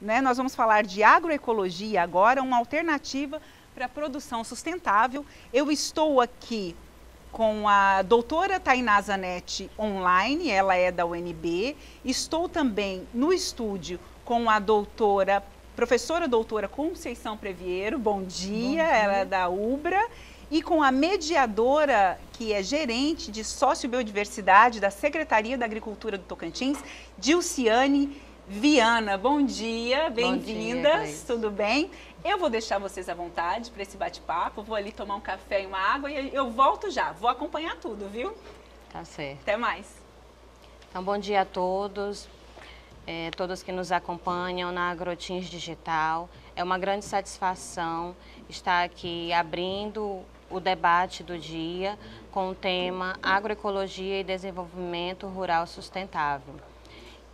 né? Nós vamos falar de agroecologia agora, uma alternativa para a produção sustentável. Eu estou aqui com a doutora Tainá Zanetti online, ela é da UNB. Estou também no estúdio com a professora doutora Conceição Previero, bom dia, ela é da UBRA. E com a mediadora, que é gerente de sociobiodiversidade da Secretaria da Agricultura do Tocantins, Dilciane Viana. Bom dia, bem-vindas, tudo bem? Eu vou deixar vocês à vontade para esse bate-papo, vou ali tomar um café e uma água e eu volto já, vou acompanhar tudo, viu? Tá certo. Até mais. Então, bom dia a todos, todos que nos acompanham na Agrotins Digital. É uma grande satisfação estar aqui abrindo o debate do dia com o tema Agroecologia e Desenvolvimento Rural Sustentável.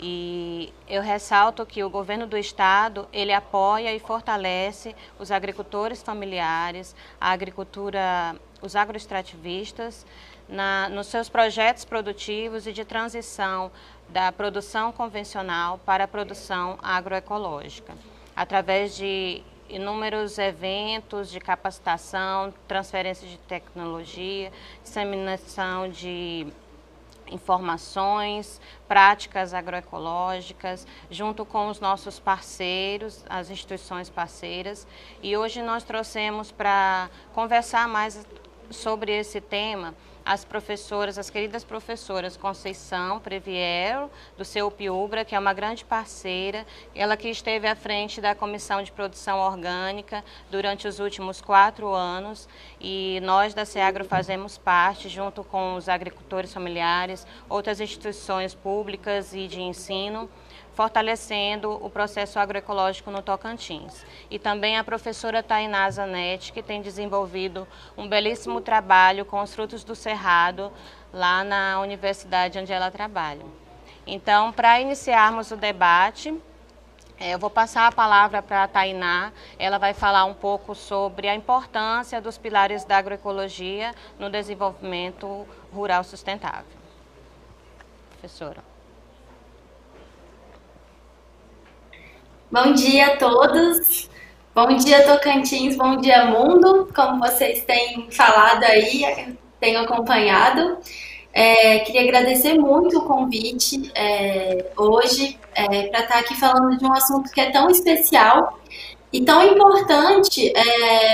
E eu ressalto que o governo do estado, ele apoia e fortalece os agricultores familiares, a agricultura, os agroextrativistas, nos seus projetos produtivos e de transição da produção convencional para a produção agroecológica, através de inúmeros eventos de capacitação, transferência de tecnologia, disseminação de informações, práticas agroecológicas, junto com os nossos parceiros, as instituições parceiras. E hoje nós trouxemos para conversar mais sobre esse tema as professoras, as queridas professoras Conceição Previero, do CEUP-UBRA, que é uma grande parceira, ela que esteve à frente da Comissão de Produção Orgânica durante os últimos 4 anos, e nós da CEAGRO fazemos parte, junto com os agricultores familiares, outras instituições públicas e de ensino, fortalecendo o processo agroecológico no Tocantins. E também a professora Tainá Zanetti, que tem desenvolvido um belíssimo trabalho com os frutos do cerrado lá na universidade onde ela trabalha. Então, para iniciarmos o debate, eu vou passar a palavra para a Tainá. Ela vai falar um pouco sobre a importância dos pilares da agroecologia no desenvolvimento rural sustentável. Professora. Bom dia a todos, bom dia Tocantins, bom dia mundo, como vocês têm falado aí, tenho acompanhado. Queria agradecer muito o convite hoje para estar aqui falando de um assunto que é tão especial e tão importante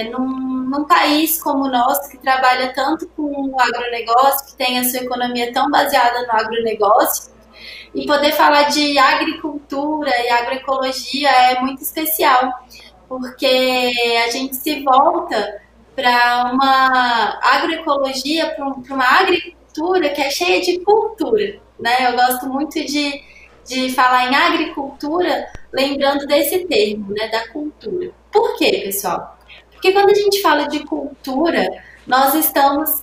num país como o nosso, que trabalha tanto com o agronegócio, que tem a sua economia tão baseada no agronegócio. E poder falar de agricultura e agroecologia é muito especial, porque a gente se volta para uma agroecologia, para uma agricultura que é cheia de cultura, né? Eu gosto muito de falar em agricultura, lembrando desse termo, né, da cultura. Por quê, pessoal? Porque quando a gente fala de cultura, nós estamos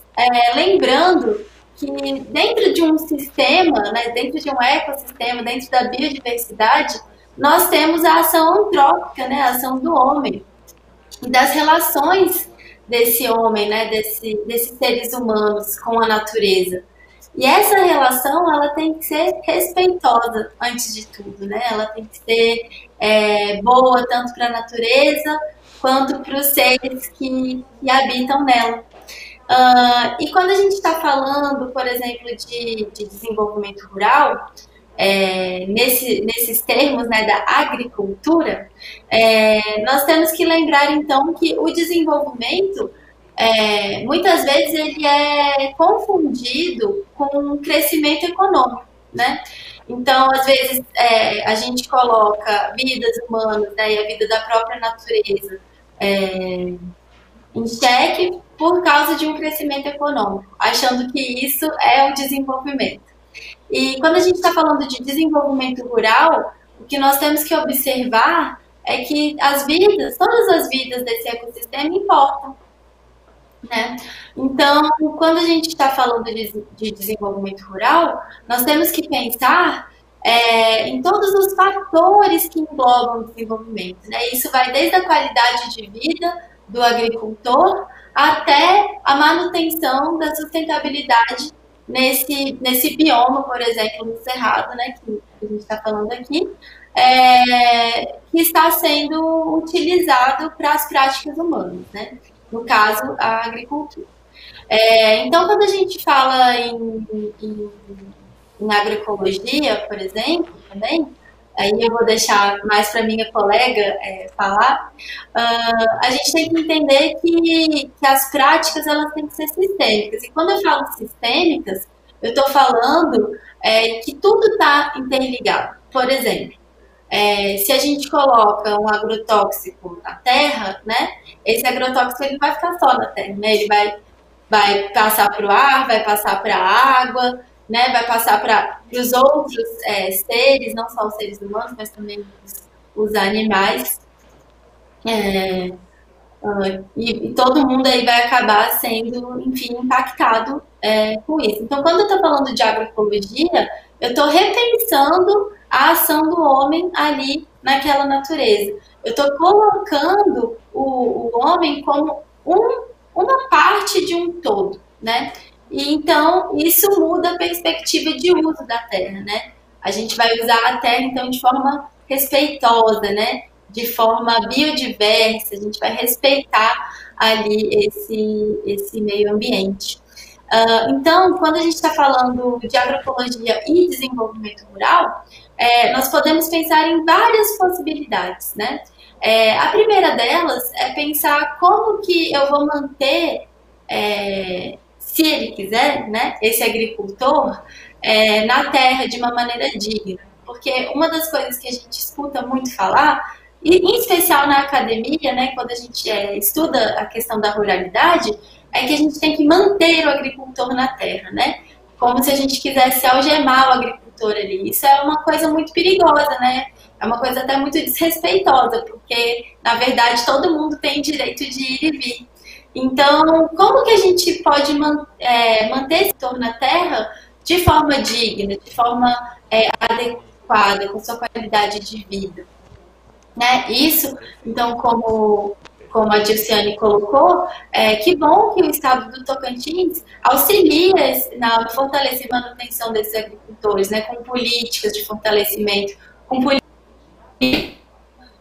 lembrando que dentro de um sistema, né, dentro de um ecossistema, dentro da biodiversidade, nós temos a ação antrópica, né, a ação do homem, e das relações desse homem, né, desses seres humanos com a natureza. E essa relação, ela tem que ser respeitosa antes de tudo, né? Ela tem que ser boa tanto para a natureza quanto para os seres que habitam nela. E quando a gente está falando, por exemplo, de desenvolvimento rural, nesses termos, né, da agricultura, nós temos que lembrar então que o desenvolvimento muitas vezes ele é confundido com crescimento econômico, né? Então, às vezes, a gente coloca vidas humanas, né, e a vida da própria natureza em xeque por causa de um crescimento econômico, achando que isso é o desenvolvimento. E quando a gente está falando de desenvolvimento rural, o que nós temos que observar é que as vidas, todas as vidas desse ecossistema importam, né? Então, quando a gente está falando de desenvolvimento rural, nós temos que pensar em todos os fatores que englobam o desenvolvimento, né? Isso vai desde a qualidade de vida do agricultor até a manutenção da sustentabilidade nesse bioma, por exemplo, no Cerrado, né, que a gente está falando aqui, que está sendo utilizado para as práticas humanas, né? No caso, a agricultura. Então, quando a gente fala em agroecologia, por exemplo, também, aí eu vou deixar mais para minha colega falar, a gente tem que entender que as práticas elas têm que ser sistêmicas. E quando eu falo sistêmicas, eu estou falando que tudo está interligado. Por exemplo, se a gente coloca um agrotóxico na terra, né, esse agrotóxico ele vai ficar só na terra, né, ele vai passar para o ar, vai passar para a água, né, vai passar para os outros seres, não só os seres humanos, mas também os animais. E todo mundo aí vai acabar sendo, enfim, impactado com isso. Então, quando eu estou falando de agroecologia, eu estou repensando a ação do homem ali naquela natureza. Eu estou colocando o homem como uma parte de um todo, né? E então, isso muda a perspectiva de uso da terra, né? A gente vai usar a terra, então, de forma respeitosa, né? De forma biodiversa, a gente vai respeitar ali esse meio ambiente. Então, quando a gente está falando de agroecologia e desenvolvimento rural, nós podemos pensar em várias possibilidades, né? A primeira delas é pensar como que eu vou manter, se ele quiser, né, esse agricultor, na terra de uma maneira digna. Porque uma das coisas que a gente escuta muito falar, e em especial na academia, né, quando a gente estuda a questão da ruralidade, é que a gente tem que manter o agricultor na terra, né? Como se a gente quisesse algemar o agricultor ali. Isso é uma coisa muito perigosa, né? É uma coisa até muito desrespeitosa, porque, na verdade, todo mundo tem direito de ir e vir. Então, como que a gente pode manter esse agricultor na terra de forma digna, de forma adequada, com sua qualidade de vida? Né? Isso, então, como a Dilciane colocou, que bom que o estado do Tocantins auxilia no fortalecimento e manutenção desses agricultores, né, com políticas de fortalecimento, com políticas,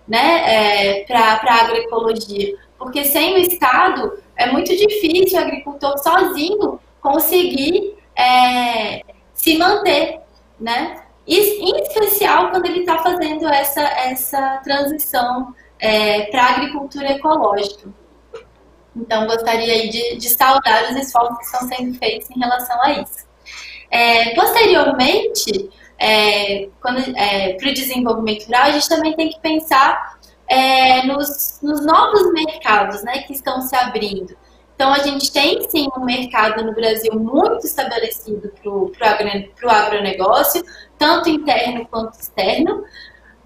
né, para a agroecologia. Porque sem o Estado é muito difícil o agricultor sozinho conseguir se manter, né? Em especial quando ele está fazendo essa transição para a agricultura ecológica. Então, gostaria aí de saudar os esforços que estão sendo feitos em relação a isso. Posteriormente, para o desenvolvimento rural, a gente também tem que pensar nos novos mercados, né, que estão se abrindo. Então, a gente tem, sim, um mercado no Brasil muito estabelecido para o agronegócio, tanto interno quanto externo.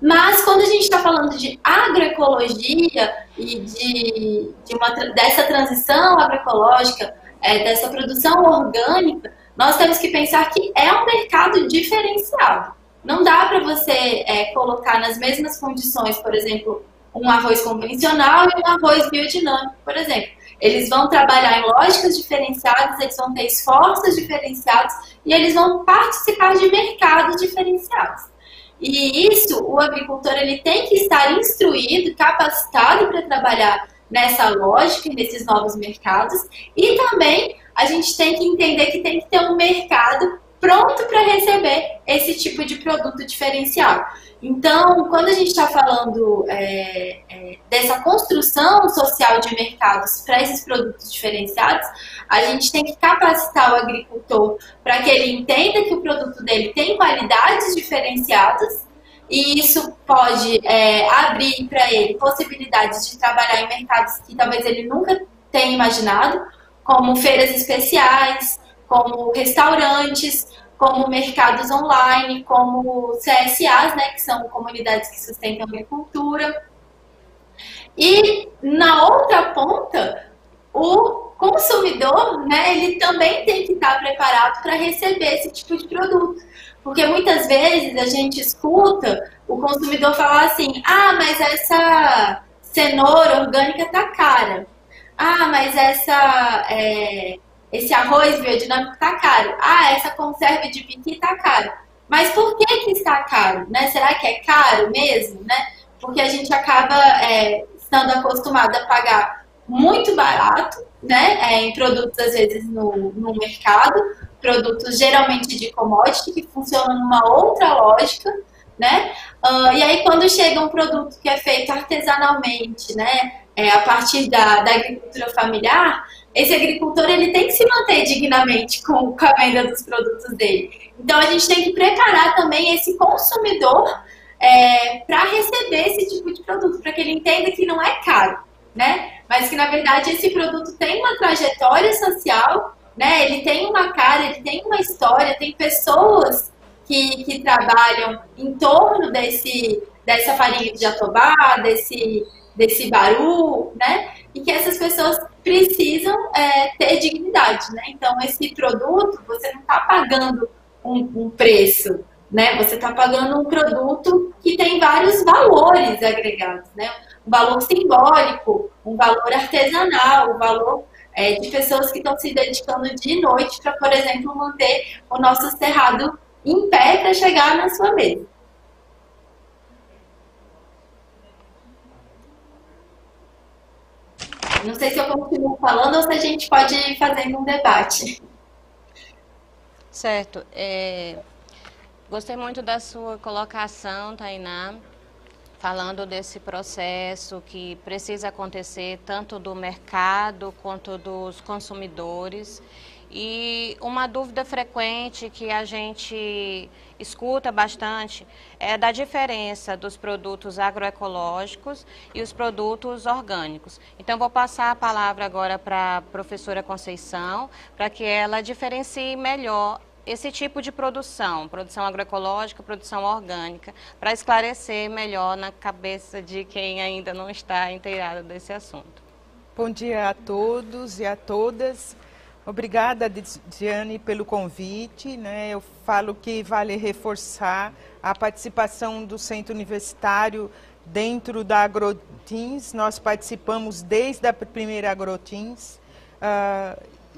Mas, quando a gente está falando de agroecologia e dessa transição agroecológica, dessa produção orgânica, nós temos que pensar que é um mercado diferenciado. Não dá para você colocar nas mesmas condições, por exemplo, um arroz convencional e um arroz biodinâmico, por exemplo. Eles vão trabalhar em lógicas diferenciadas, eles vão ter esforços diferenciados e eles vão participar de mercados diferenciados. E isso, o agricultor ele tem que estar instruído, capacitado para trabalhar nessa lógica, nesses novos mercados. E também a gente tem que entender que tem que ter um mercado pronto para receber esse tipo de produto diferenciado. Então, quando a gente está falando dessa construção social de mercados para esses produtos diferenciados, a gente tem que capacitar o agricultor para que ele entenda que o produto dele tem qualidades diferenciadas e isso pode abrir para ele possibilidades de trabalhar em mercados que talvez ele nunca tenha imaginado, como feiras especiais, como restaurantes, como mercados online, como CSAs, né, que são comunidades que sustentam a agricultura. E na outra ponta, o consumidor, né, ele também tem que estar preparado para receber esse tipo de produto. Porque muitas vezes a gente escuta o consumidor falar assim, mas essa cenoura orgânica tá cara. Mas esse arroz biodinâmico tá caro. Essa conserva de piqui tá caro. Mas por que que está caro, né? Será que é caro mesmo, né? Porque a gente acaba estando acostumado a pagar muito barato, né? Em produtos, às vezes, no mercado, produtos geralmente de commodity, que funcionam numa outra lógica, né? E aí, quando chega um produto que é feito artesanalmente, né? A partir da agricultura familiar, esse agricultor ele tem que se manter dignamente com a venda dos produtos dele. Então, a gente tem que preparar também esse consumidor para receber esse tipo de produto, para que ele entenda que não é caro, né? Mas que, na verdade, esse produto tem uma trajetória social, né? Ele tem uma cara, ele tem uma história, tem pessoas que trabalham em torno dessa farinha de jatobá, desse baru, né? E que essas pessoas precisam ter dignidade, né? Então, esse produto, você não está pagando um preço, né? Você está pagando um produto que tem vários valores agregados, né? Um valor simbólico, um valor artesanal, um valor de pessoas que estão se dedicando dia e noite para, por exemplo, manter o nosso cerrado em pé para chegar na sua mesa. Não sei se eu continuo falando ou se a gente pode ir fazendo um debate. Certo. Gostei muito da sua colocação, Tainá, falando desse processo que precisa acontecer tanto do mercado quanto dos consumidores. E uma dúvida frequente que a gente escuta bastante é da diferença dos produtos agroecológicos e os produtos orgânicos. Então, vou passar a palavra agora para a professora Conceição, para que ela diferencie melhor esse tipo de produção agroecológica, produção orgânica, para esclarecer melhor na cabeça de quem ainda não está inteirado desse assunto. Bom dia a todos e a todas. Obrigada, Diane, pelo convite, né? Eu falo que vale reforçar a participação do Centro Universitário dentro da AgroTeams. Nós participamos desde a primeira AgroTeams.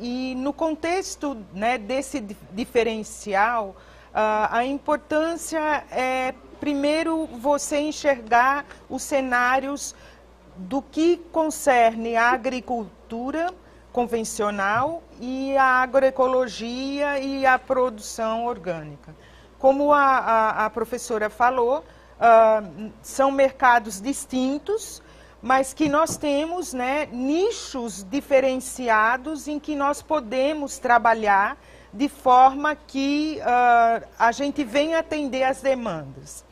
E no contexto, né, desse diferencial, a importância é, primeiro, você enxergar os cenários do que concerne a agricultura convencional e a agroecologia e a produção orgânica. Como a professora falou, são mercados distintos, mas que nós temos, né, nichos diferenciados em que nós podemos trabalhar de forma que a gente venha atender as demandas.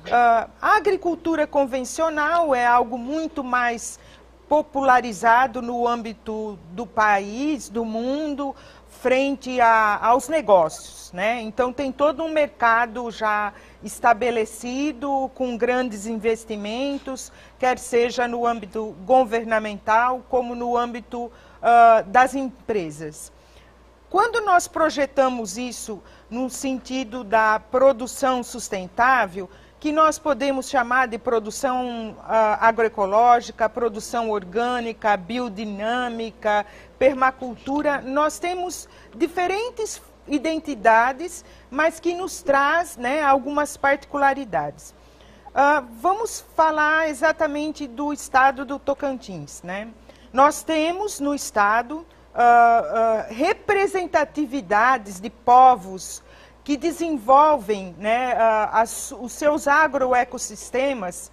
A agricultura convencional é algo muito mais popularizado no âmbito do país, do mundo, frente aos negócios, né? Então tem todo um mercado já estabelecido com grandes investimentos, quer seja no âmbito governamental como no âmbito das empresas. Quando nós projetamos isso no sentido da produção sustentável, que nós podemos chamar de produção agroecológica, produção orgânica, biodinâmica, permacultura, nós temos diferentes identidades, mas que nos traz, né, algumas particularidades. Vamos falar exatamente do estado do Tocantins, né? Nós temos no estado representatividades de povos que desenvolvem, né, os seus agroecossistemas,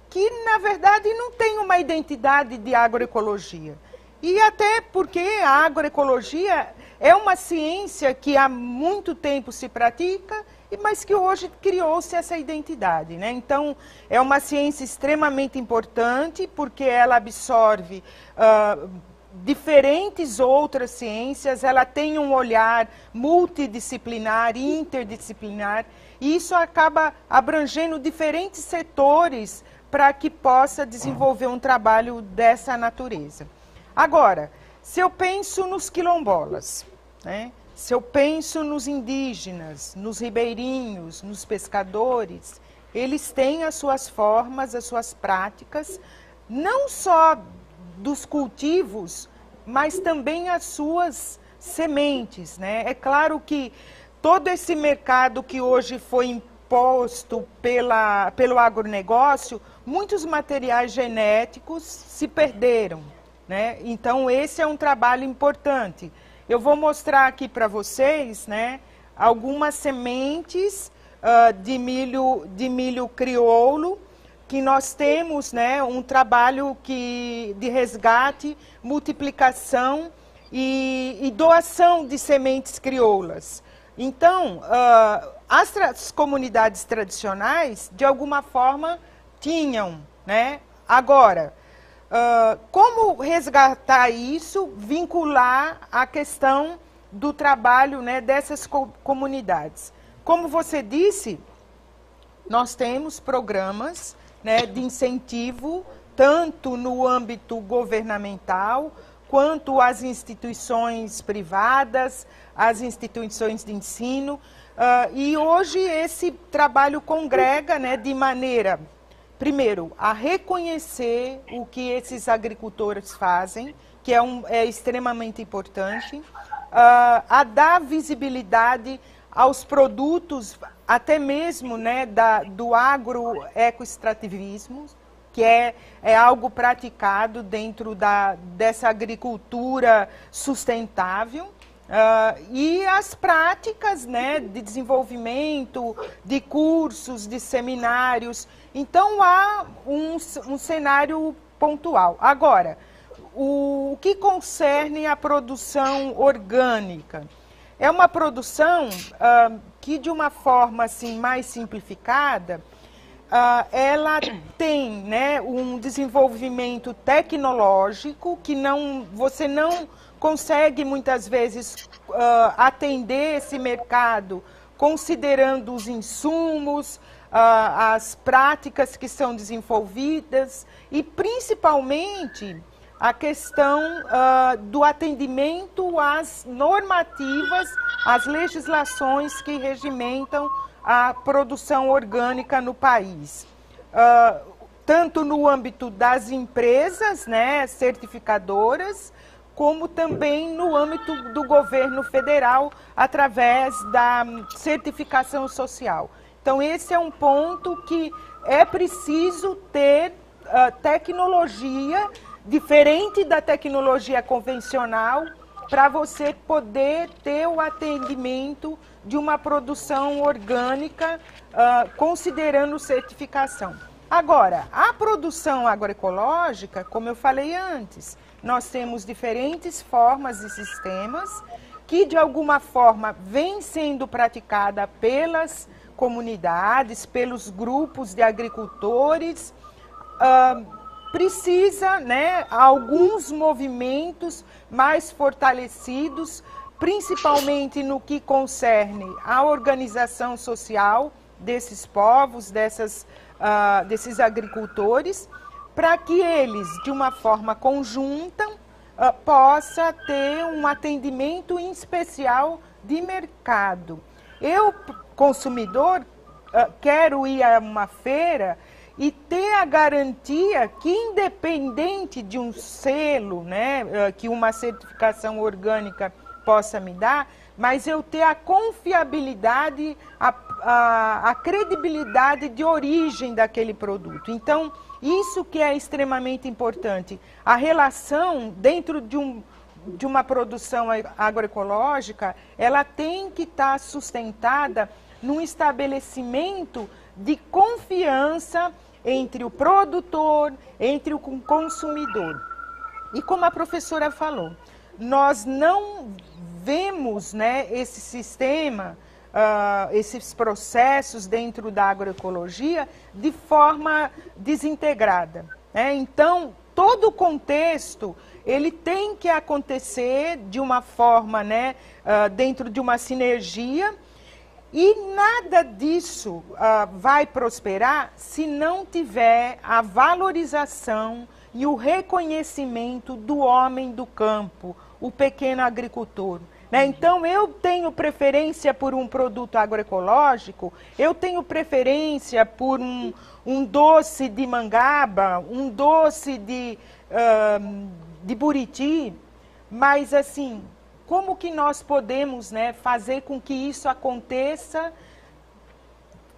que, na verdade, não têm uma identidade de agroecologia. E até porque a agroecologia é uma ciência que há muito tempo se pratica, mas que hoje criou-se essa identidade, né? Então, é uma ciência extremamente importante, porque ela absorve diferentes outras ciências, ela tem um olhar multidisciplinar, interdisciplinar, e isso acaba abrangendo diferentes setores para que possa desenvolver um trabalho dessa natureza. Agora, se eu penso nos quilombolas, né? Se eu penso nos indígenas, nos ribeirinhos, nos pescadores, eles têm as suas formas, as suas práticas, não só dos cultivos, mas também as suas sementes, né? É claro que todo esse mercado que hoje foi imposto pelo agronegócio, muitos materiais genéticos se perderam, né? Então, esse é um trabalho importante. Eu vou mostrar aqui para vocês, né, algumas sementes de milho crioulo, que nós temos, né, um trabalho de resgate, multiplicação e doação de sementes crioulas. Então, as comunidades tradicionais, de alguma forma, tinham, né? Agora, como resgatar isso, vincular a questão do trabalho, né, dessas comunidades? Como você disse, nós temos programas, né, de incentivo, tanto no âmbito governamental, quanto as instituições privadas, as instituições de ensino. E hoje esse trabalho congrega, né, de maneira, primeiro, a reconhecer o que esses agricultores fazem, que é extremamente importante, a dar visibilidade aos produtos, até mesmo, né, do agroecoextrativismo, que é algo praticado dentro dessa agricultura sustentável, e as práticas, né, de desenvolvimento, de cursos, de seminários. Então, há um cenário pontual. Agora, o que concerne a produção orgânica? É uma produção que, de uma forma assim, mais simplificada, ela tem, né, um desenvolvimento tecnológico que você não consegue, muitas vezes, atender esse mercado considerando os insumos, as práticas que são desenvolvidas e, principalmente, a questão do atendimento às normativas, às legislações que regimentam a produção orgânica no país. Tanto no âmbito das empresas, né, certificadoras, como também no âmbito do governo federal, através da certificação social. Então, esse é um ponto que é preciso ter tecnologia diferente da tecnologia convencional para você poder ter o atendimento de uma produção orgânica, considerando certificação. Agora, a produção agroecológica, como eu falei antes, nós temos diferentes formas e sistemas que, de alguma forma, vem sendo praticada pelas comunidades, pelos grupos de agricultores. Precisa, né, alguns movimentos mais fortalecidos, principalmente no que concerne a organização social desses povos, desses agricultores, para que eles, de uma forma conjunta, possa ter um atendimento em especial de mercado. Eu, consumidor, quero ir a uma feira e ter a garantia que, independente de um selo, né, que uma certificação orgânica possa me dar, mas eu ter a confiabilidade, a credibilidade de origem daquele produto. Então, isso que é extremamente importante. A relação dentro de uma produção agroecológica, ela tem que estar sustentada num estabelecimento de confiança entre o produtor, entre o consumidor. E como a professora falou, nós não vemos, né, esse sistema, esses processos dentro da agroecologia de forma desintegrada, né? Então, todo o contexto, ele tem que acontecer de uma forma, né, dentro de uma sinergia. E nada disso vai prosperar se não tiver a valorização e o reconhecimento do homem do campo, o pequeno agricultor, né? Então, eu tenho preferência por um produto agroecológico, eu tenho preferência por um doce de mangaba, um doce de buriti, mas assim, como que nós podemos, né, fazer com que isso aconteça,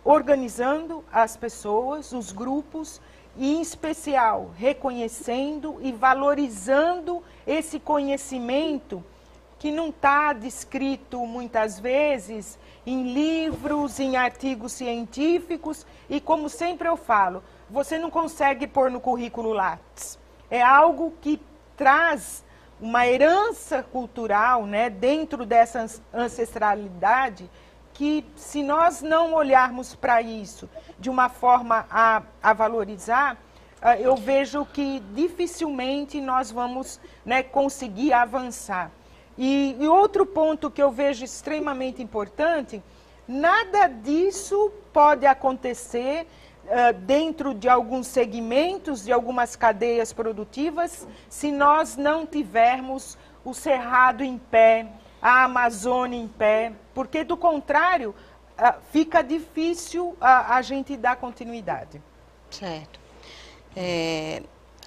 organizando as pessoas, os grupos, e em especial reconhecendo e valorizando esse conhecimento que não está descrito muitas vezes em livros, em artigos científicos, e como sempre eu falo, você não consegue pôr no currículo Lattes. É algo que traz uma herança cultural, né, dentro dessa ancestralidade, que se nós não olharmos para isso de uma forma a valorizar, eu vejo que dificilmente nós vamos, né, conseguir avançar. E outro ponto que eu vejo extremamente importante, nada disso pode acontecer dentro de alguns segmentos, de algumas cadeias produtivas, se nós não tivermos o Cerrado em pé, a Amazônia em pé, porque do contrário fica difícil a gente dar continuidade. Certo.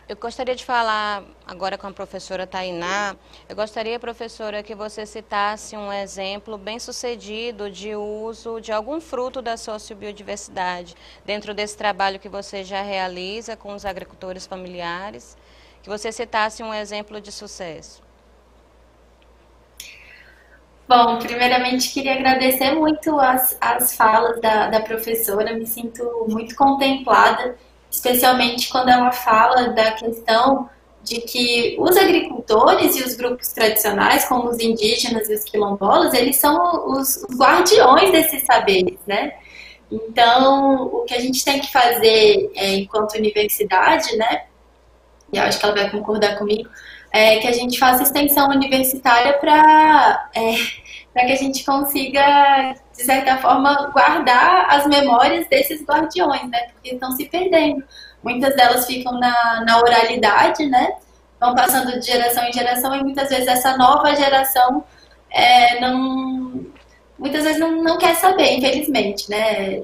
Eu gostaria de falar agora com a professora Tainá. Eu gostaria, professora, que você citasse um exemplo bem sucedido de uso de algum fruto da sociobiodiversidade dentro desse trabalho que você já realiza com os agricultores familiares, que você citasse um exemplo de sucesso. Bom, primeiramente queria agradecer muito as falas da professora, me sinto muito contemplada, especialmente quando ela fala da questão de que os agricultores e os grupos tradicionais, como os indígenas e os quilombolas, eles são os guardiões desses saberes, né? Então, o que a gente tem que fazer enquanto universidade, né, e eu acho que ela vai concordar comigo, é que a gente faça extensão universitária para que a gente consiga, de certa forma, guardar as memórias desses guardiões, né? Porque estão se perdendo. Muitas delas ficam na oralidade, né? Vão passando de geração em geração e muitas vezes essa nova geração muitas vezes não quer saber, infelizmente, né?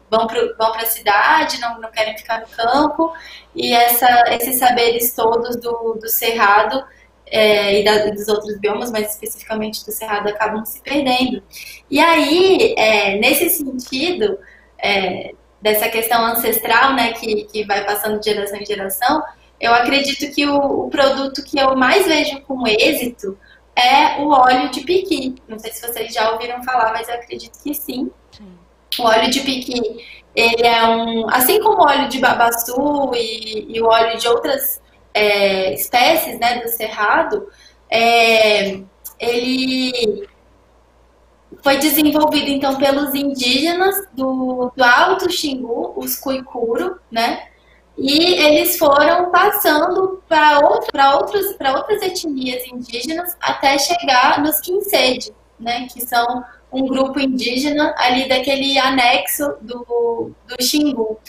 Vão para a cidade, não querem ficar no campo, e esses saberes todos do Cerrado e dos outros biomas, mas especificamente do Cerrado, acabam se perdendo. E aí, nesse sentido, dessa questão ancestral, né, que vai passando de geração em geração, eu acredito que o produto que eu mais vejo com êxito é o óleo de piqui. Não sei se vocês já ouviram falar, mas eu acredito que sim. O óleo de piqui, ele é assim como o óleo de babaçu e o óleo de outras espécies, né, do Cerrado, ele foi desenvolvido, então, pelos indígenas do Alto Xingu, os Cuicuro, né? E eles foram passando para outras etnias indígenas até chegar nos Quinsede, né? Que são um grupo indígena ali daquele anexo do Xingu.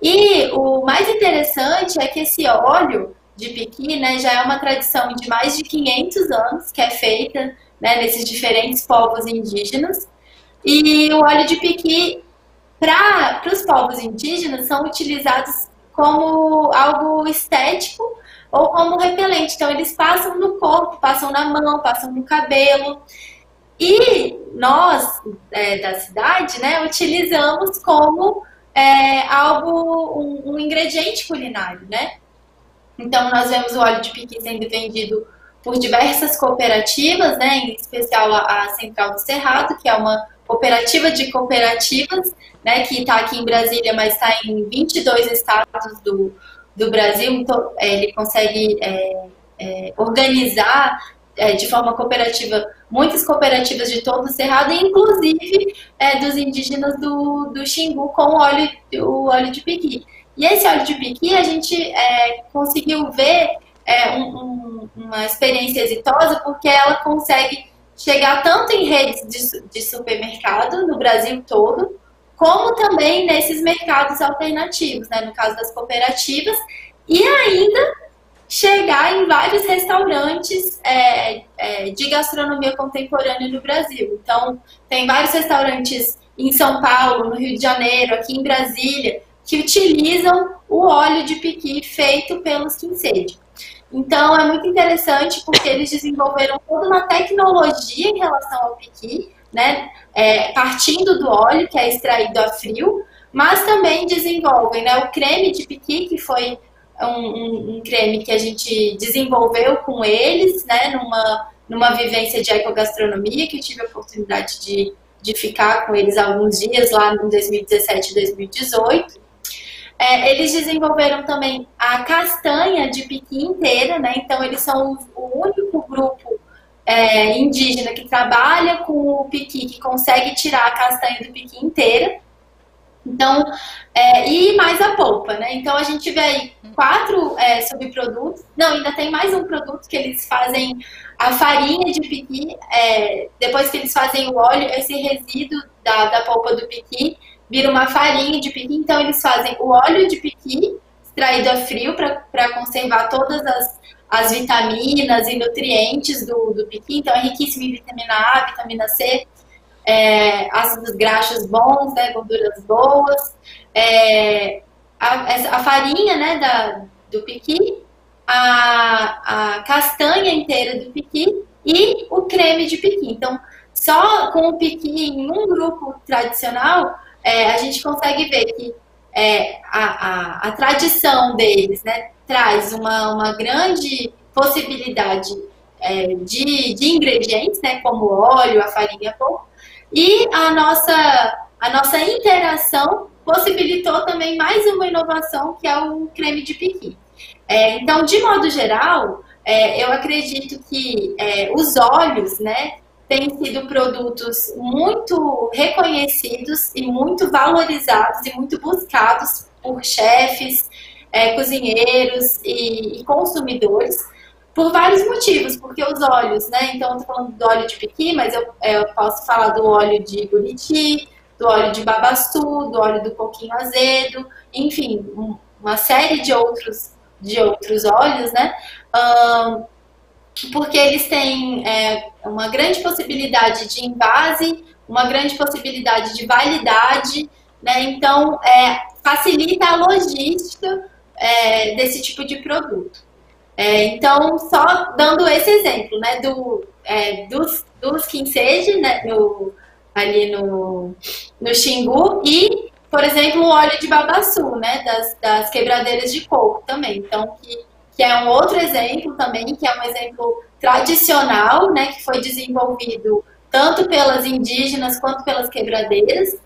E o mais interessante é que esse óleo de piqui, né, já é uma tradição de mais de 500 anos que é feita, né, nesses diferentes povos indígenas. E o óleo de piqui, para os povos indígenas, são utilizados como algo estético ou como repelente. Então, eles passam no corpo, passam na mão, passam no cabelo. E nós, da cidade, né, utilizamos como um ingrediente culinário, né? Então, nós vemos o óleo de piqui sendo vendido por diversas cooperativas, né, em especial a Central do Cerrado, que é uma cooperativa de cooperativas, né, que está aqui em Brasília, mas está em 22 estados do Brasil. Então, ele consegue organizar de forma cooperativa muitas cooperativas de todo o Cerrado, inclusive dos indígenas do Xingu, com o óleo de piqui. E esse óleo de piqui, a gente conseguiu ver uma experiência exitosa, porque ela consegue chegar tanto em redes de supermercado no Brasil todo, como também nesses mercados alternativos, né, no caso das cooperativas, e ainda chegar em vários restaurantes de gastronomia contemporânea no Brasil. Então, tem vários restaurantes em São Paulo, no Rio de Janeiro, aqui em Brasília, que utilizam o óleo de piqui feito pelos Quinsede. Então, é muito interessante porque eles desenvolveram toda uma tecnologia em relação ao piqui, né? Partindo do óleo, que é extraído a frio, mas também desenvolvem, né, o creme de piqui, que foi um creme que a gente desenvolveu com eles, né, numa vivência de ecogastronomia, que eu tive a oportunidade de ficar com eles alguns dias lá em 2017 e 2018. Eles desenvolveram também a castanha de piqui inteira, né? Então eles são o único grupo indígena que trabalha com o piqui, que consegue tirar a castanha do piqui inteira. Então, e mais a polpa, né? Então a gente vê aí 4 subprodutos. Não, ainda tem mais um produto que eles fazem a farinha de piqui. Depois que eles fazem o óleo, esse resíduo da polpa do piqui vira uma farinha de piqui. Então eles fazem o óleo de piqui extraído a frio para conservar todas as vitaminas e nutrientes do piqui. Então é riquíssimo em vitamina A, vitamina C, ácidos graxos bons, né, gorduras boas, a farinha, né, do piqui, a castanha inteira do piqui e o creme de piqui. Então, só com o piqui em um grupo tradicional, a gente consegue ver que a tradição deles, né, traz uma grande possibilidade de ingredientes, né, como o óleo, a farinha, a polpa. E a nossa interação possibilitou também mais uma inovação, que é o creme de piqui. Então, de modo geral, eu acredito que os óleos, né, têm sido produtos muito reconhecidos e muito valorizados e muito buscados por chefes, cozinheiros e consumidores, por vários motivos, porque os óleos, né? Então, eu tô falando do óleo de piqui, mas eu posso falar do óleo de buriti, do óleo de babaçu, do óleo do coquinho azedo, enfim, uma série de outros óleos, né? Porque eles têm uma grande possibilidade de invase, uma grande possibilidade de validade, né? Então, facilita a logística desse tipo de produto. Então, só dando esse exemplo, né, dos quinceji, né, ali no Xingu, e, por exemplo, o óleo de babaçu, né, das quebradeiras de coco também. Então, que é um outro exemplo também, que é um exemplo tradicional, né, que foi desenvolvido tanto pelas indígenas quanto pelas quebradeiras,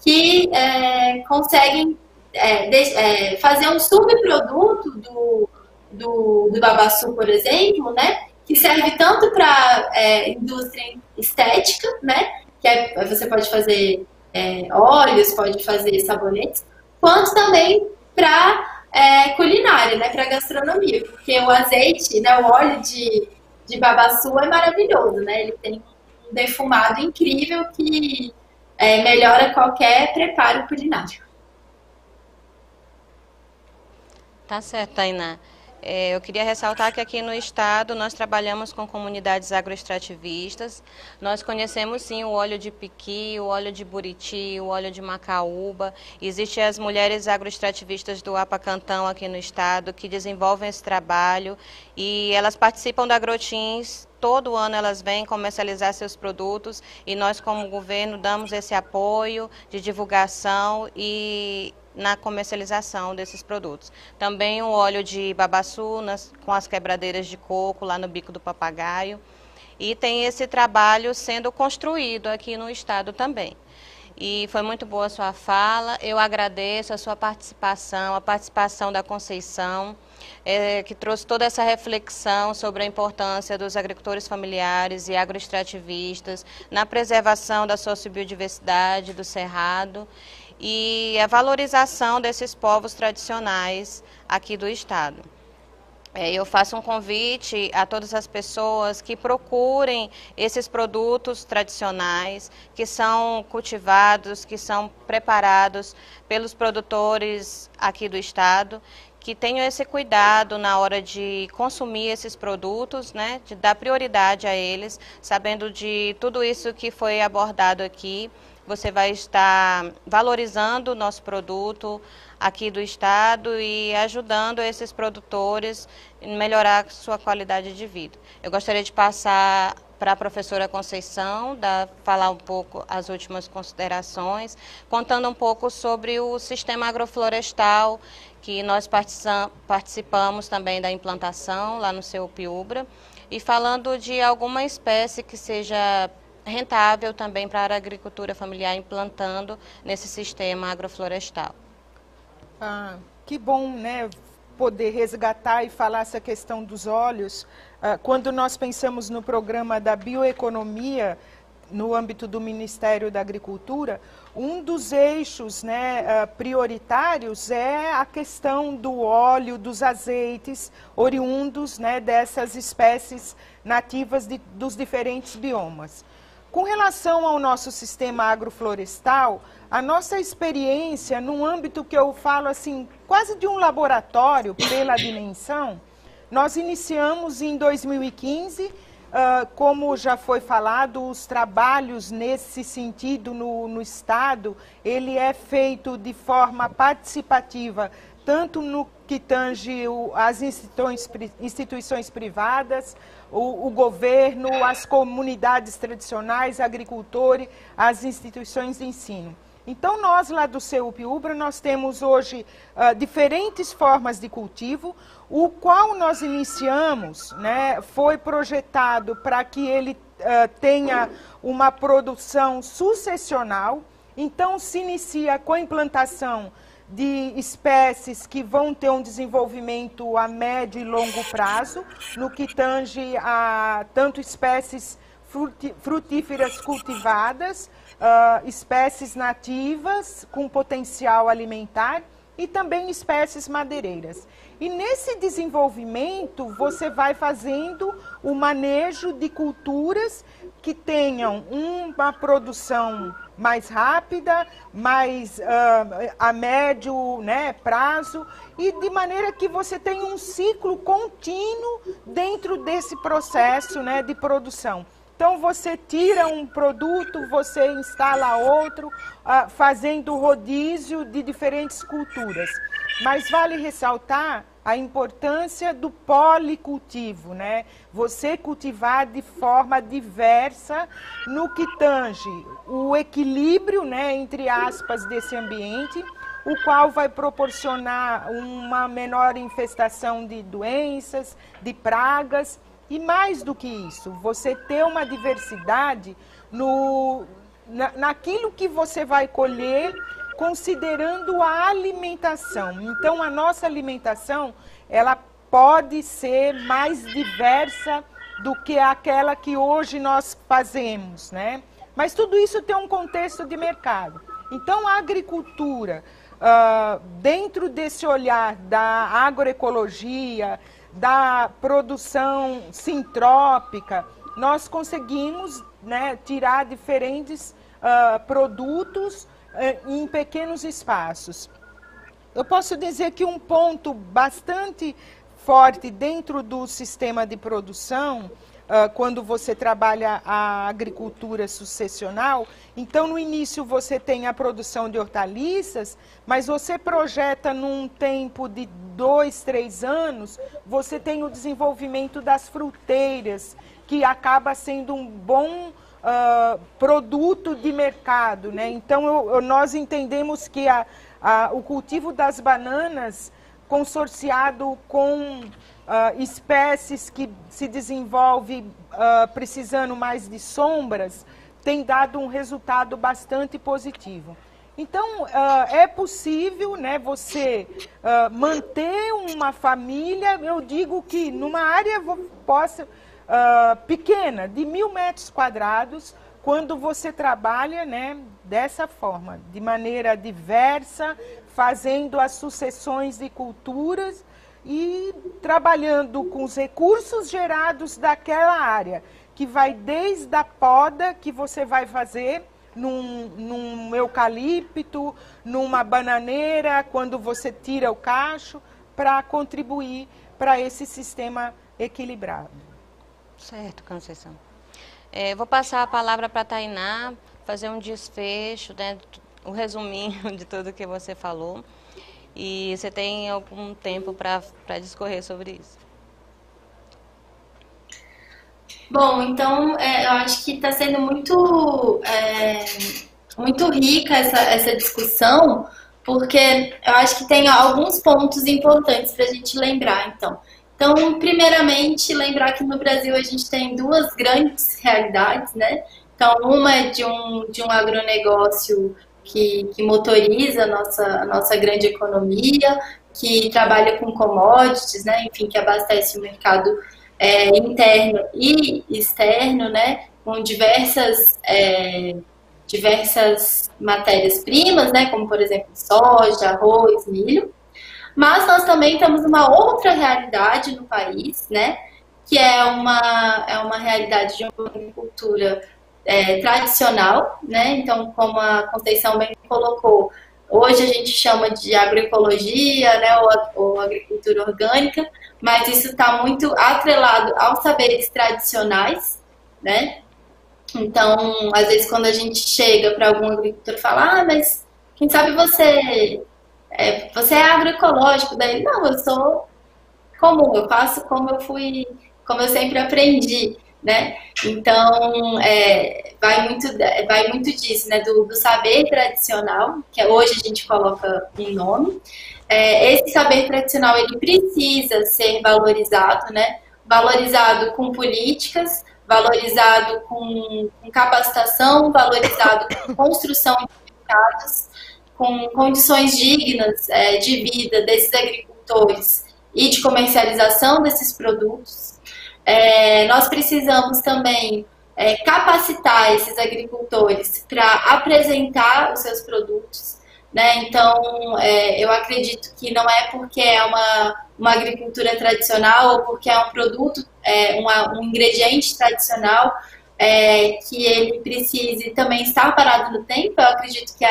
que conseguem fazer um subproduto do babaçu, por exemplo, né, que serve tanto para indústria estética, né, que você pode fazer óleos, pode fazer sabonetes, quanto também para culinária, né, para gastronomia, porque o azeite, né, o óleo de babaçu é maravilhoso, né, ele tem um defumado incrível que melhora qualquer preparo culinário. Tá certo, Tainá. Eu queria ressaltar que aqui no estado nós trabalhamos com comunidades agroextrativistas. Nós conhecemos sim o óleo de piqui, o óleo de buriti, o óleo de macaúba. Existem as mulheres agroextrativistas do Apacantão aqui no estado que desenvolvem esse trabalho e elas participam da Agrotins. Todo ano elas vêm comercializar seus produtos e nós, como governo, damos esse apoio de divulgação e na comercialização desses produtos. Também o óleo de babaçu com as quebradeiras de coco lá no Bico do Papagaio. E tem esse trabalho sendo construído aqui no estado também. E foi muito boa a sua fala, eu agradeço a sua participação, a participação da Conceição, que trouxe toda essa reflexão sobre a importância dos agricultores familiares e agroextrativistas na preservação da sociobiodiversidade do Cerrado e a valorização desses povos tradicionais aqui do estado. Eu faço um convite a todas as pessoas que procurem esses produtos tradicionais, que são cultivados, que são preparados pelos produtores aqui do estado, que tenham esse cuidado na hora de consumir esses produtos, né, de dar prioridade a eles, sabendo de tudo isso que foi abordado aqui, você vai estar valorizando o nosso produto aqui do estado e ajudando esses produtores a melhorar a sua qualidade de vida. Eu gostaria de passar para a professora Conceição, falar um pouco as últimas considerações, contando um pouco sobre o sistema agroflorestal, que nós participamos também da implantação lá no seu Piubra, e falando de alguma espécie que seja rentável também para a agricultura familiar implantando nesse sistema agroflorestal. Ah, que bom, né, poder resgatar e falar essa questão dos óleos. Quando nós pensamos no programa da bioeconomia, no âmbito do Ministério da Agricultura, um dos eixos, né, prioritários é a questão do óleo, dos azeites oriundos, né, dessas espécies nativas dos diferentes biomas. Com relação ao nosso sistema agroflorestal, a nossa experiência, num âmbito que eu falo assim, quase de um laboratório pela dimensão, nós iniciamos em 2015, como já foi falado, os trabalhos nesse sentido no Estado, ele é feito de forma participativa, tanto no que tange as instituições privadas, o governo, as comunidades tradicionais, agricultores, as instituições de ensino. Então, nós lá do CEU-Piubra, nós temos hoje diferentes formas de cultivo, o qual nós iniciamos, né, foi projetado para que ele tenha uma produção sucessional. Então, se inicia com a implantação de espécies que vão ter um desenvolvimento a médio e longo prazo, no que tange a tanto espécies frutíferas cultivadas, espécies nativas com potencial alimentar e também espécies madeireiras. E nesse desenvolvimento você vai fazendo o manejo de culturas que tenham uma produção mais rápida, mais a médio, né, prazo, e de maneira que você tenha um ciclo contínuo dentro desse processo, né, de produção. Então, você tira um produto, você instala outro, fazendo rodízio de diferentes culturas. Mas vale ressaltar a importância do policultivo, né? Você cultivar de forma diversa no que tange o equilíbrio, né, entre aspas, desse ambiente, o qual vai proporcionar uma menor infestação de doenças, de pragas. E mais do que isso, você ter uma diversidade naquilo que você vai colher, considerando a alimentação. Então, a nossa alimentação, ela pode ser mais diversa do que aquela que hoje nós fazemos, né? Mas tudo isso tem um contexto de mercado. Então, a agricultura, dentro desse olhar da agroecologia, da produção sintrópica, nós conseguimos, né, tirar diferentes produtos em pequenos espaços. Eu posso dizer que um ponto bastante forte dentro do sistema de produção, quando você trabalha a agricultura sucessional, então no início você tem a produção de hortaliças, mas você projeta num tempo de 2, 3 anos, você tem o desenvolvimento das fruteiras, que acaba sendo um bom produto de mercado, né? Então nós entendemos que o cultivo das bananas consorciado com espécies que se desenvolvem precisando mais de sombras, tem dado um resultado bastante positivo. Então, é possível, né, você manter uma família, eu digo que numa área pequena, de 1.000 metros quadrados, quando você trabalha, né, dessa forma, de maneira diversa, fazendo as sucessões de culturas e trabalhando com os recursos gerados daquela área, que vai desde a poda que você vai fazer num eucalipto, numa bananeira, quando você tira o cacho, para contribuir para esse sistema equilibrado. Certo, Conceição. Vou passar a palavra para a Tainá, fazer um desfecho, né, um resuminho de tudo que você falou. E você tem algum tempo para discorrer sobre isso? Bom, então eu acho que está sendo muito rica essa discussão, porque eu acho que tem alguns pontos importantes para a gente lembrar, então, primeiramente, lembrar que no Brasil a gente tem duas grandes realidades, né? Então, uma é de um agronegócio que motoriza a nossa grande economia, que trabalha com commodities, né? Enfim, que abastece o mercado interno e externo, né? Com diversas matérias-primas, né? Como, por exemplo, soja, arroz, milho. Mas nós também temos uma outra realidade no país, né? Que é uma realidade de uma agricultura tradicional, né? Então, como a Conceição bem colocou, hoje a gente chama de agroecologia, né? Ou agricultura orgânica, mas isso está muito atrelado aos saberes tradicionais, né? Então, às vezes, quando a gente chega para algum agricultor e fala, mas quem sabe você é agroecológico, daí não, eu sou comum, eu faço como eu sempre aprendi, né? Então, vai muito disso, né? Do saber tradicional, que hoje a gente coloca um nome. Esse saber tradicional, ele precisa ser valorizado, né? Valorizado com políticas, valorizado com capacitação, valorizado com construção de mercados, com condições dignas de vida desses agricultores e de comercialização desses produtos. Nós precisamos também capacitar esses agricultores para apresentar os seus produtos, né? Então, eu acredito que não é porque é uma agricultura tradicional ou porque é um produto, um ingrediente tradicional, que ele precise também estar parado no tempo. Eu acredito que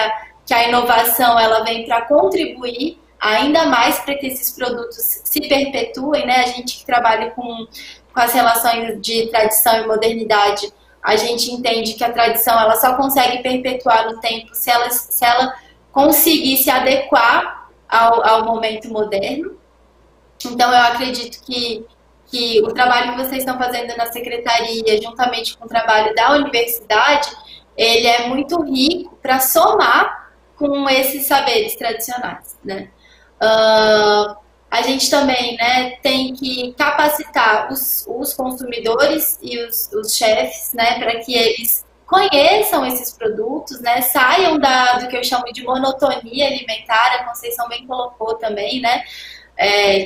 a inovação ela vem para contribuir ainda mais para que esses produtos se perpetuem, né? A gente que trabalha com as relações de tradição e modernidade, a gente entende que a tradição ela só consegue perpetuar no tempo se ela conseguir se adequar ao momento moderno. Então, eu acredito que o trabalho que vocês estão fazendo na secretaria, juntamente com o trabalho da universidade, ele é muito rico para somar com esses saberes tradicionais, né? A gente também, né, tem que capacitar os consumidores e os chefes, né, para que eles conheçam esses produtos, né, saiam do que eu chamo de monotonia alimentar. A Conceição bem colocou também, né,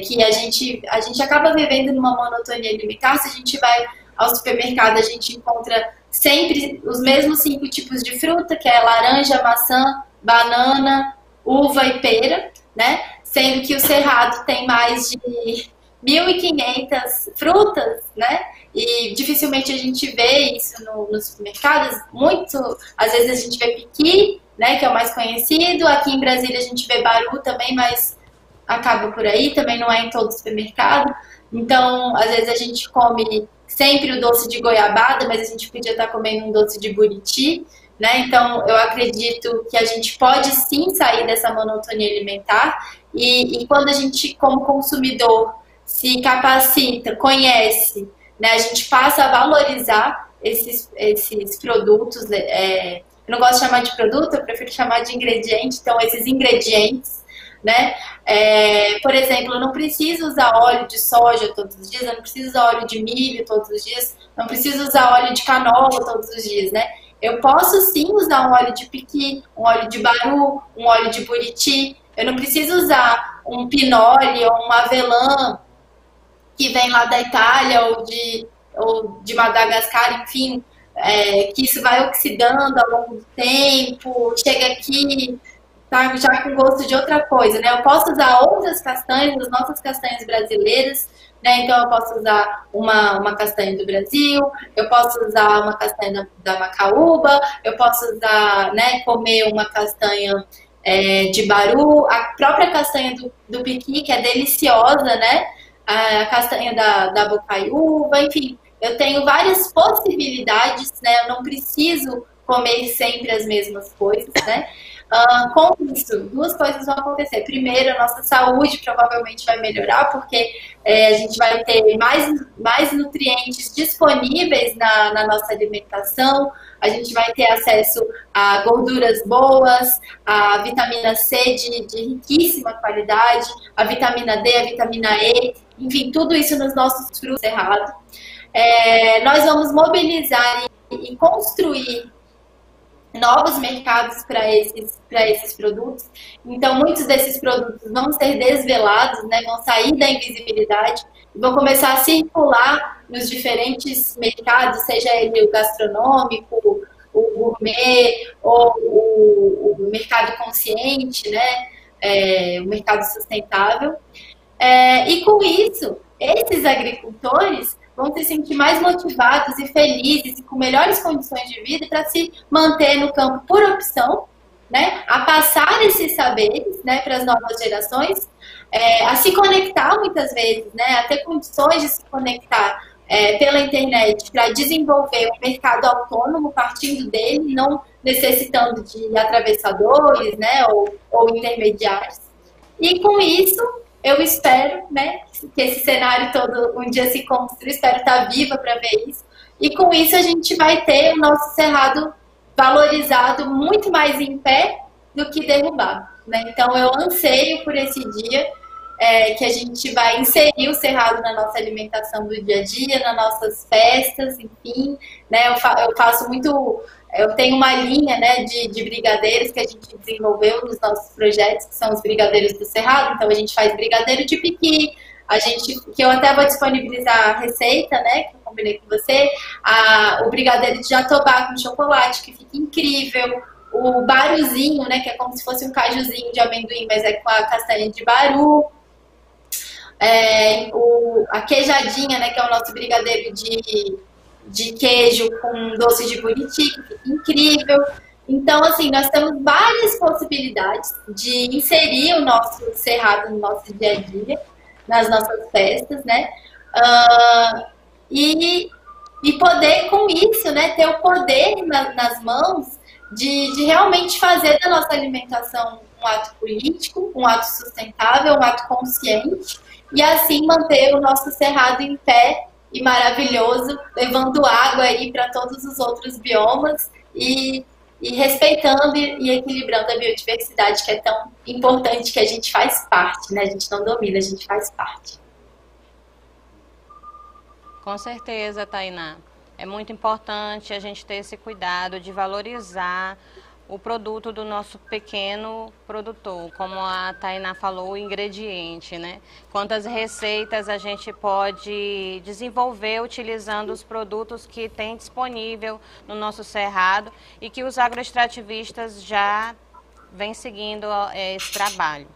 que a gente acaba vivendo numa monotonia alimentar. Se a gente vai ao supermercado, a gente encontra sempre os mesmos 5 tipos de fruta, que é laranja, maçã, banana, uva e pera, né? Sendo que o Cerrado tem mais de 1.500 frutas, né? E dificilmente a gente vê isso nos supermercados. Às vezes a gente vê piqui, né? Que é o mais conhecido. Aqui em Brasília a gente vê baru também, mas acaba por aí, também não é em todo supermercado. Então, às vezes a gente come sempre o doce de goiabada, mas a gente podia estar comendo um doce de buriti, né? Então, eu acredito que a gente pode sim sair dessa monotonia alimentar e quando a gente, como consumidor, se capacita, conhece, né? A gente passa a valorizar esses produtos. Eu não gosto de chamar de produto, eu prefiro chamar de ingrediente. Então, esses ingredientes, né? Por exemplo, eu não preciso usar óleo de soja todos os dias, eu não preciso usar óleo de milho todos os dias, não preciso usar óleo de canola todos os dias, né? Eu posso sim usar um óleo de piqui, um óleo de baru, um óleo de buriti. Eu não preciso usar um pinole ou um avelã que vem lá da Itália ou de Madagascar, enfim, que isso vai oxidando ao longo do tempo, chega aqui, tá já com gosto de outra coisa, né? Eu posso usar outras castanhas, as nossas castanhas brasileiras, né? Então eu posso usar uma castanha do Brasil, eu posso usar uma castanha da Macaúba, eu posso usar, né, comer uma castanha de baru, a própria castanha do piqui, que é deliciosa, né? A castanha da bocaiúva, enfim, eu tenho várias possibilidades, né? Eu não preciso comer sempre as mesmas coisas, né? Com isso, duas coisas vão acontecer. Primeiro, a nossa saúde provavelmente vai melhorar, porque a gente vai ter mais nutrientes disponíveis na nossa alimentação, a gente vai ter acesso a gorduras boas, a vitamina C de riquíssima qualidade, a vitamina D, a vitamina E, enfim, tudo isso nos nossos frutos cerrados. Nós vamos mobilizar e construir novos mercados para esses produtos. Então, muitos desses produtos vão ser desvelados, né, vão sair da invisibilidade, vão começar a circular nos diferentes mercados, seja ele o gastronômico, o gourmet, ou o mercado consciente, né, o mercado sustentável. E com isso, esses agricultores vão se sentir mais motivados e felizes e com melhores condições de vida para se manter no campo por opção, né, a passar esses saberes, né, para as novas gerações, a se conectar muitas vezes, né, a ter condições de se conectar pela internet para desenvolver um mercado autônomo partindo dele, não necessitando de atravessadores, né, ou intermediários. E com isso, eu espero, né, que esse cenário todo um dia se construa, espero estar viva para ver isso. E com isso a gente vai ter o nosso cerrado valorizado muito mais em pé do que derrubado, né? Então eu anseio por esse dia que a gente vai inserir o cerrado na nossa alimentação do dia a dia, nas nossas festas, enfim, né? Eu faço muito... Eu tenho uma linha, né, de brigadeiros que a gente desenvolveu nos nossos projetos, que são os brigadeiros do Cerrado. Então, a gente faz brigadeiro de piqui, que eu até vou disponibilizar a receita, né, que eu combinei com você, o brigadeiro de jatobá com chocolate, que fica incrível, o baruzinho, né, que é como se fosse um cajuzinho de amendoim, mas é com a castanha de baru, a queijadinha, né, que é o nosso brigadeiro de queijo com doce de buriti, que fica incrível. Então, assim, nós temos várias possibilidades de inserir o nosso cerrado no nosso dia a dia, nas nossas festas, né? E poder, com isso, né, ter o poder nas mãos de realmente fazer da nossa alimentação um ato político, um ato sustentável, um ato consciente, e assim manter o nosso cerrado em pé e maravilhoso, levando água aí para todos os outros biomas e respeitando e equilibrando a biodiversidade, que é tão importante, que a gente faz parte, né? A gente não domina, a gente faz parte. Com certeza, Tainá. É muito importante a gente ter esse cuidado de valorizar o produto do nosso pequeno produtor, como a Tainá falou, o ingrediente, né? Quantas receitas a gente pode desenvolver utilizando os produtos que tem disponível no nosso cerrado e que os agroextrativistas já vêm seguindo esse trabalho.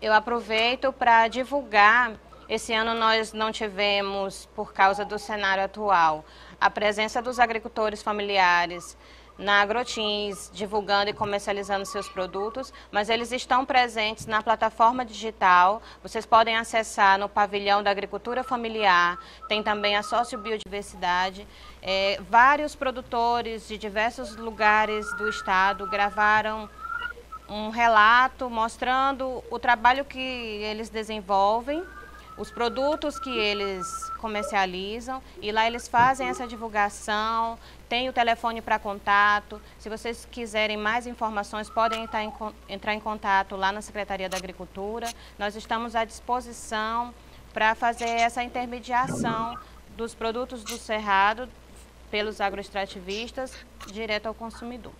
Eu aproveito para divulgar, esse ano nós não tivemos, por causa do cenário atual, a presença dos agricultores familiares na Agrotins, divulgando e comercializando seus produtos, mas eles estão presentes na plataforma digital. Vocês podem acessar no pavilhão da agricultura familiar, tem também a sociobiodiversidade. Vários produtores de diversos lugares do estado gravaram um relato mostrando o trabalho que eles desenvolvem, os produtos que eles comercializam, e lá eles fazem essa divulgação, tem o telefone para contato. Se vocês quiserem mais informações, podem entrar em contato lá na Secretaria da Agricultura. Nós estamos à disposição para fazer essa intermediação dos produtos do Cerrado pelos agroextrativistas direto ao consumidor.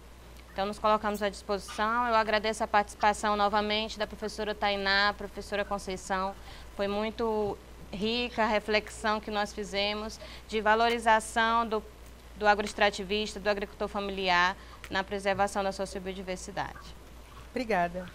Então, nos colocamos à disposição. Eu agradeço a participação novamente da professora Tainá, professora Conceição. Foi muito rica a reflexão que nós fizemos de valorização do agroextrativista, do agricultor familiar, na preservação da sociobiodiversidade. Obrigada.